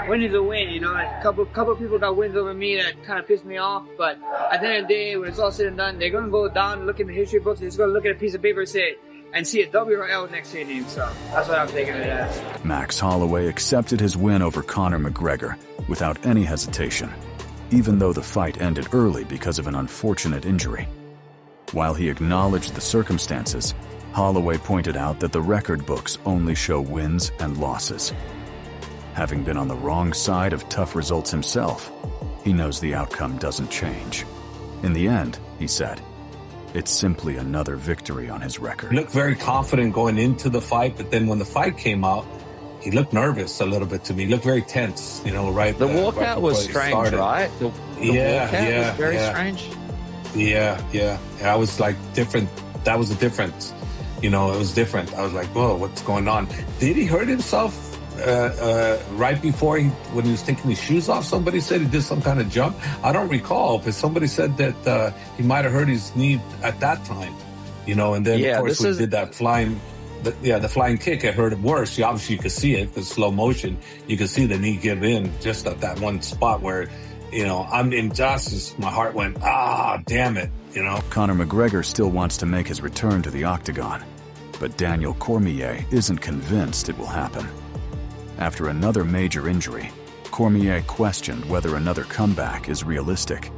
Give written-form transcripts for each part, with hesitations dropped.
win is a win, you know. A couple of people got wins over me that kind of pissed me off, but at the end of the day, when it's all said and done, they're gonna go down and look in the history books. They're just gonna look at a piece of paper and see a W or L next to your name. So that's what I'm taking it as. Max Holloway accepted his win over Conor McGregor without any hesitation, even though the fight ended early because of an unfortunate injury. While he acknowledged the circumstances, Holloway pointed out that the record books only show wins and losses. Having been on the wrong side of tough results himself, he knows the outcome doesn't change. In the end, he said, it's simply another victory on his record. He looked very confident going into the fight, but then when the fight came out, he looked nervous a little bit to me. He looked very tense, you know, right? The walkout was strange, right? The walkout was very strange. Yeah. I was like different. That was a difference. You know, it was different. I was like, whoa, what's going on? Did he hurt himself right before when he was taking his shoes off? Somebody said he did some kind of jump. I don't recall, but somebody said that he might have hurt his knee at that time. You know, and then of course we did that flying. The flying kick, I heard it worse. Obviously, you could see it with slow motion. You could see the knee give in just at that one spot where, you know, I'm in justice. My heart went, damn it, you know. Conor McGregor still wants to make his return to the octagon, but Daniel Cormier isn't convinced it will happen. After another major injury, Cormier questioned whether another comeback is realistic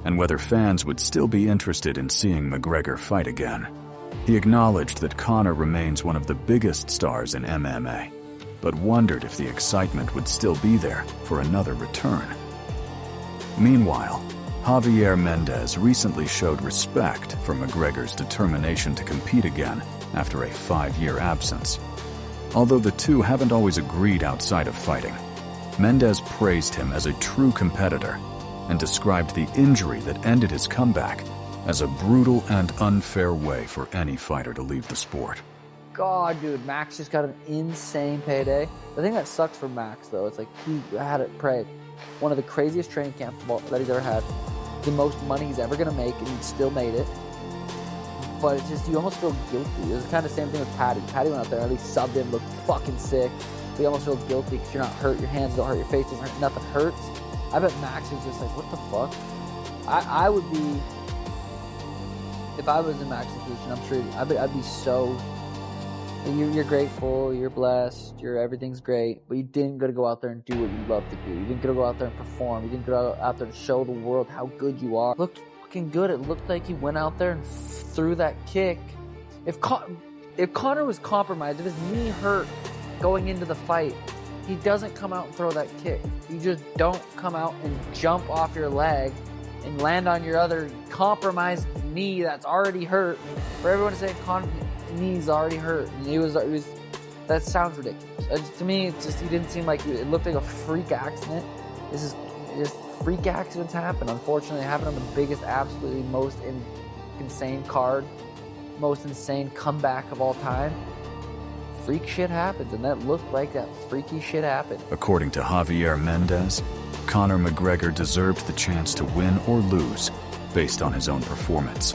and whether fans would still be interested in seeing McGregor fight again. He acknowledged that Conor remains one of the biggest stars in MMA, but wondered if the excitement would still be there for another return. Meanwhile, Javier Mendez recently showed respect for McGregor's determination to compete again after a 5-year absence. Although the two haven't always agreed outside of fighting, Mendez praised him as a true competitor and described the injury that ended his comeback as a brutal and unfair way for any fighter to leave the sport. God, dude, Max just got an insane payday. The thing that sucks for Max, though, it's like he had it prayed. One of the craziest training camps that he's ever had. The most money he's ever going to make, and he still made it. But it's just, you almost feel guilty. It was kind of the same thing with Patty. Patty went out there, at least subbed him, looked fucking sick. But you almost feel guilty because you're not hurt. Your hands don't hurt, your face doesn't hurt, nothing hurts. I bet Max is just like, what the fuck? I would be... If I was in Max's position, I'm sure I'd be so... You're grateful, you're blessed, everything's great, but you didn't get to go out there and do what you love to do. You didn't get to go out there and perform. You didn't go out there to show the world how good you are. It looked fucking good. It looked like he went out there and threw that kick. If Conor was compromised, if his knee hurt going into the fight, he doesn't come out and throw that kick. You just don't come out and jump off your leg and land on your other compromised knee that's already hurt. For everyone to say Conor's knee's already hurt, and it was that sounds ridiculous. To me, it didn't seem like it looked like a freak accident. Just freak accidents happen. Unfortunately, it happened on the biggest, absolutely most insane card, most insane comeback of all time. Freak shit happens, and that looked like that freaky shit happened. According to Javier Mendez, Conor McGregor deserved the chance to win or lose based on his own performance,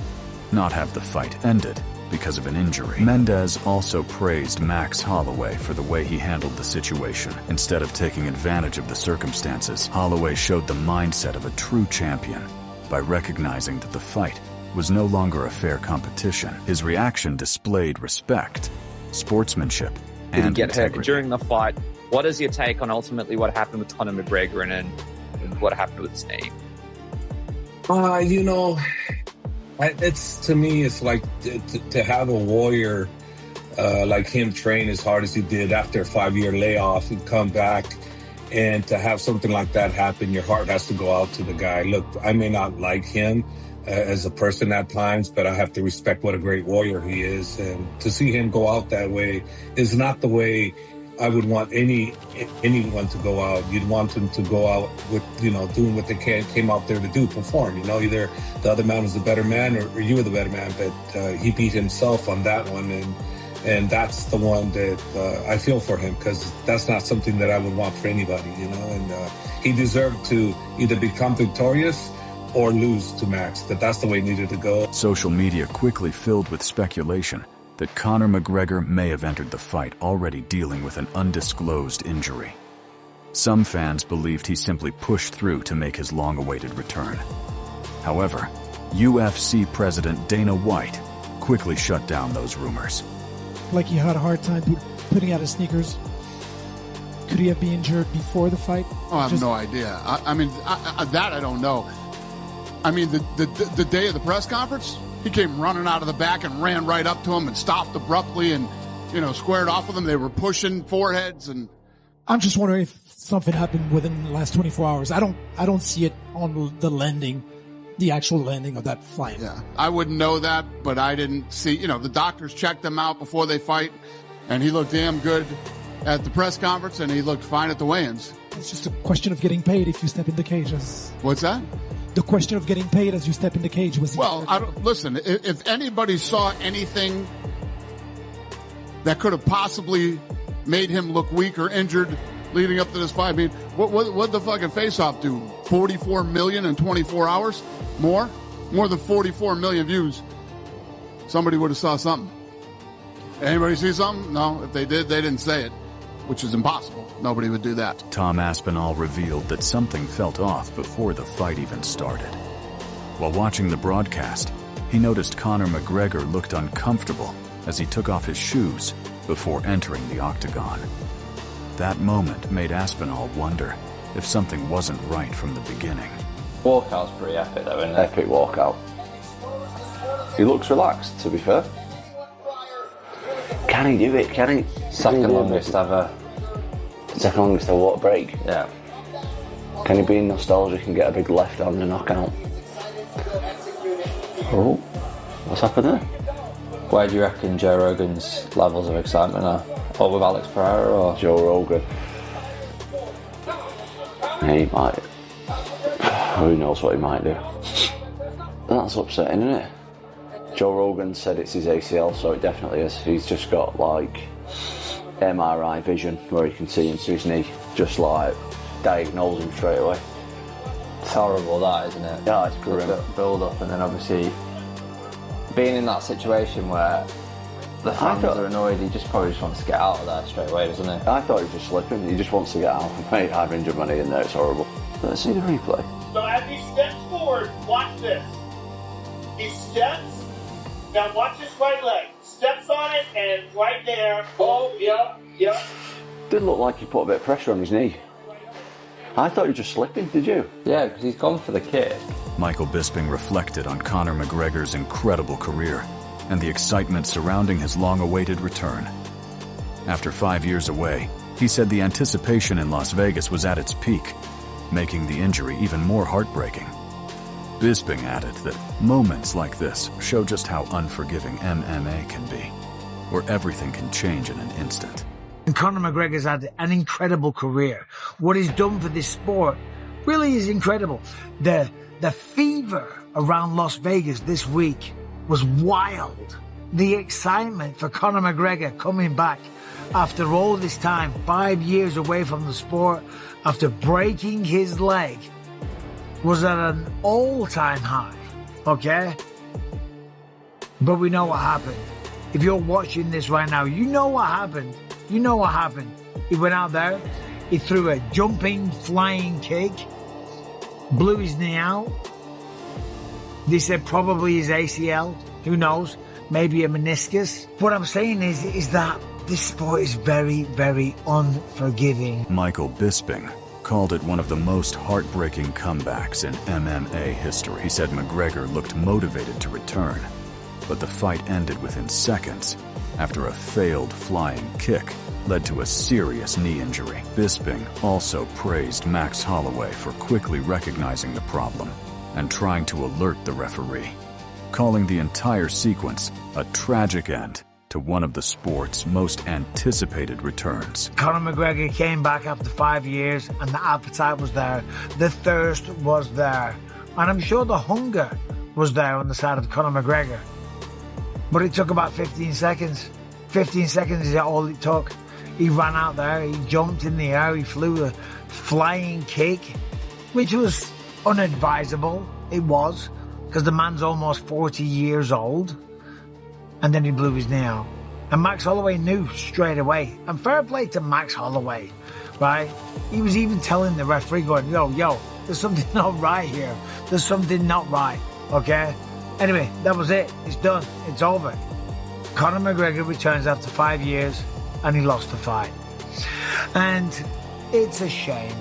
not have the fight ended because of an injury. Mendez also praised Max Holloway for the way he handled the situation. Instead of taking advantage of the circumstances, Holloway showed the mindset of a true champion by recognizing that the fight was no longer a fair competition. His reaction displayed respect, sportsmanship, and get integrity. hurt during the fight. What is your take on ultimately what happened with Conor McGregor and what happened with his knee? You know, to me, it's like to have a warrior like him train as hard as he did after a 5-year layoff and come back, and to have something like that happen, your heart has to go out to the guy. Look, I may not like him as a person at times, but I have to respect what a great warrior he is. And to see him go out that way is not the way I would want anyone to go out. You'd want them to go out with, doing what they came out there to do, perform. Either the other man was the better man or you were the better man, but he beat himself on that one. And that's the one that I feel for him, because that's not something that I would want for anybody, and he deserved to either become victorious or lose to Max. That's the way it needed to go. Social media quickly filled with speculation that Conor McGregor may have entered the fight already dealing with an undisclosed injury. Some fans believed he simply pushed through to make his long-awaited return. However, UFC President Dana White quickly shut down those rumors. Like he had a hard time putting out his sneakers. Could he have been injured before the fight? Oh, I have no idea. I mean, that I don't know. I mean, the day of the press conference, he came running out of the back and ran right up to him and stopped abruptly and, squared off with him. They were pushing foreheads and... I'm just wondering if something happened within the last 24 hours. I don't see it on the actual landing of that flight. Yeah, I wouldn't know that, but I didn't see, the doctors checked him out before they fight, and he looked damn good at the press conference, and he looked fine at the weigh-ins. It's just a question of getting paid if you step in the cage. What's that? The question of getting paid as you step in the cage was... Well, listen, if anybody saw anything that could have possibly made him look weak or injured leading up to this fight, I mean, what the fucking face-off do? 44 million in 24 hours? More than 44 million views. Somebody would have saw something. Anybody see something? No. If they did, they didn't say it, which is impossible. Nobody would do that. Tom Aspinall revealed that something felt off before the fight even started. While watching the broadcast, he noticed Conor McGregor looked uncomfortable as he took off his shoes before entering the octagon. That moment made Aspinall wonder if something wasn't right from the beginning. Walkout's pretty epic though, isn't it? Epic walkout. He looks relaxed, to be fair. Can he do it? Can he? Second longest ever. Second longest ever what break? Yeah. Can he be nostalgic and get a big left hand and knock out? Oh, what's happened there? Where do you reckon Joe Rogan's levels of excitement are? Or with Alex Pereira or? Joe Rogan. He might. Who knows what he might do. That's upsetting, isn't it? Joe Rogan said it's his ACL, so it definitely is. He's just got like MRI vision where he can see into his knee, just like diagnose him straight away. It's horrible that, isn't it? Yeah, it's grim. Build up and then obviously being in that situation where the fans are annoyed, he probably wants to get out of there straight away, doesn't he? I thought he was just slipping. He just wants to get out. Mate, I've injured my knee in there, it's horrible. Let's see the replay. So as he steps forward, watch this. He steps, now watch his right leg. Steps on it and right there. Oh, yep. Didn't look like he put a bit of pressure on his knee. I thought he was just slipping, did you? Yeah, because he's gone for the kick. Michael Bisping reflected on Conor McGregor's incredible career and the excitement surrounding his long-awaited return. After 5 years away, he said the anticipation in Las Vegas was at its peak, making the injury even more heartbreaking. Bisping added that moments like this show just how unforgiving MMA can be, where everything can change in an instant. And Conor McGregor's had an incredible career. What he's done for this sport really is incredible. The fever around Las Vegas this week was wild. The excitement for Conor McGregor coming back after all this time, 5 years away from the sport, after breaking his leg, was at an all-time high, okay? But we know what happened. If you're watching this right now, you know what happened. You know what happened. He went out there, he threw a jumping, flying kick, blew his knee out. They said probably his ACL, who knows, maybe a meniscus. What I'm saying is that this sport is very, very unforgiving. Michael Bisping called it one of the most heartbreaking comebacks in MMA history. He said McGregor looked motivated to return, but the fight ended within seconds after a failed flying kick led to a serious knee injury. Bisping also praised Max Holloway for quickly recognizing the problem and trying to alert the referee, calling the entire sequence a tragic end to one of the sport's most anticipated returns. Conor McGregor came back after 5 years and the appetite was there, the thirst was there, and I'm sure the hunger was there on the side of Conor McGregor. But it took about 15 seconds. 15 seconds is all it took. He ran out there, he jumped in the air, he flew a flying kick, which was unadvisable. It was, because the man's almost 40 years old. And then he blew his knee out. And Max Holloway knew straight away. And fair play to Max Holloway. right? He was even telling the referee, going, yo, there's something not right here. There's something not right, okay? Anyway, that was it. It's done. It's over. Conor McGregor returns after 5 years, and he lost the fight. And it's a shame.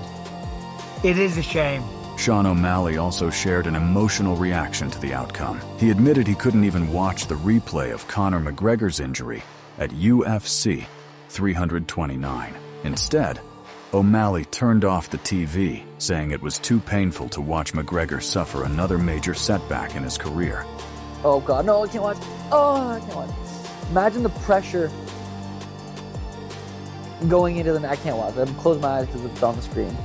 It is a shame. Sean O'Malley also shared an emotional reaction to the outcome. He admitted he couldn't even watch the replay of Conor McGregor's injury at UFC 329. Instead, O'Malley turned off the TV, saying it was too painful to watch McGregor suffer another major setback in his career. Oh God, no, I can't watch. Oh, I can't watch. Imagine the pressure going into the... I can't watch. I'm closing my eyes because it's on the screen.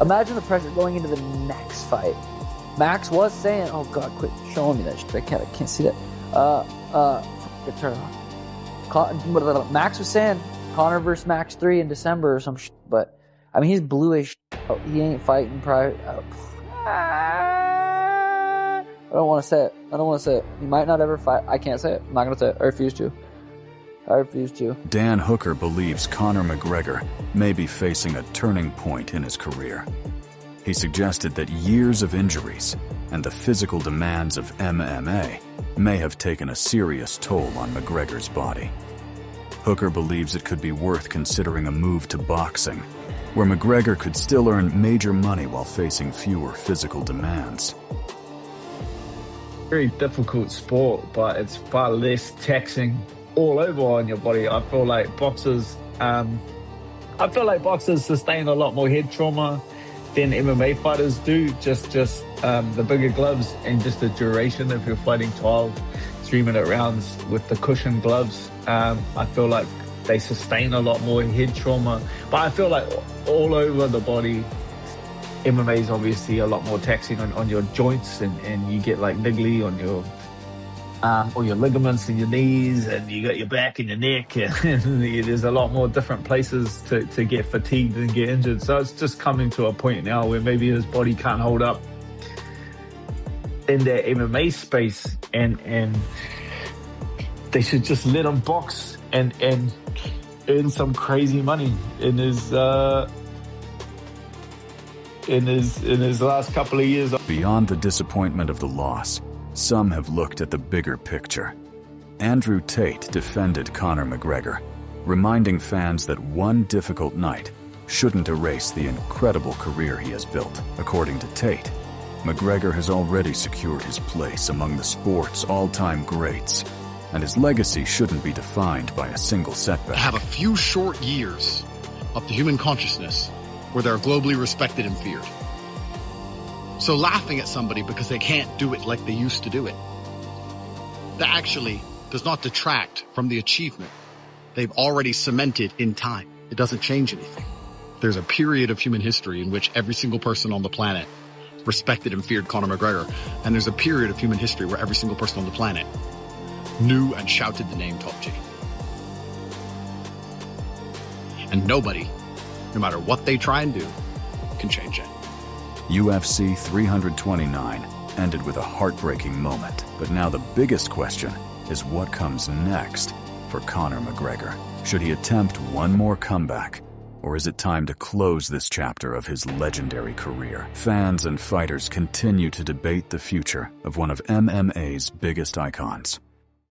Imagine the pressure going into the next fight. Max was saying, oh God, quit showing me that shit. I can't see that. Turn off. Max was saying Conor versus Max 3 in December or some shit, but I mean, he's bluish. He ain't fighting private. I don't want to say it. He might not ever fight. I can't say it. I'm not going to say it. I refuse to. Dan Hooker believes Conor McGregor may be facing a turning point in his career. He suggested that years of injuries and the physical demands of MMA may have taken a serious toll on McGregor's body. Hooker believes it could be worth considering a move to boxing, where McGregor could still earn major money while facing fewer physical demands. Very difficult sport, but it's far less taxing all over on your body. I feel like boxers sustain a lot more head trauma than MMA fighters do. Just the bigger gloves and just the duration. If you're fighting 12 3-minute rounds with the cushion gloves, I feel like they sustain a lot more head trauma. But I feel like all over the body, MMA is obviously a lot more taxing on your joints, and you get like niggly on your or your ligaments in your knees, and you got your back and your neck, and there's a lot more different places to get fatigued and get injured. So it's just coming to a point now where maybe his body can't hold up in that MMA space, and they should just let him box and earn some crazy money in his last couple of years. Beyond the disappointment of the loss, some have looked at the bigger picture. Andrew Tate defended Conor McGregor, reminding fans that one difficult night shouldn't erase the incredible career he has built. According to Tate, McGregor has already secured his place among the sport's all-time greats, and his legacy shouldn't be defined by a single setback. Have a few short years of the human consciousness where they're globally respected and feared. So laughing at somebody because they can't do it like they used to do it, that actually does not detract from the achievement they've already cemented in time. It doesn't change anything. There's a period of human history in which every single person on the planet respected and feared Conor McGregor, and there's a period of human history where every single person on the planet knew and shouted the name Top G. And nobody, no matter what they try and do, can change it. UFC 329 ended with a heartbreaking moment, but now the biggest question is what comes next for Conor McGregor. Should he attempt one more comeback, or is it time to close this chapter of his legendary career? Fans and fighters continue to debate the future of one of MMA's biggest icons.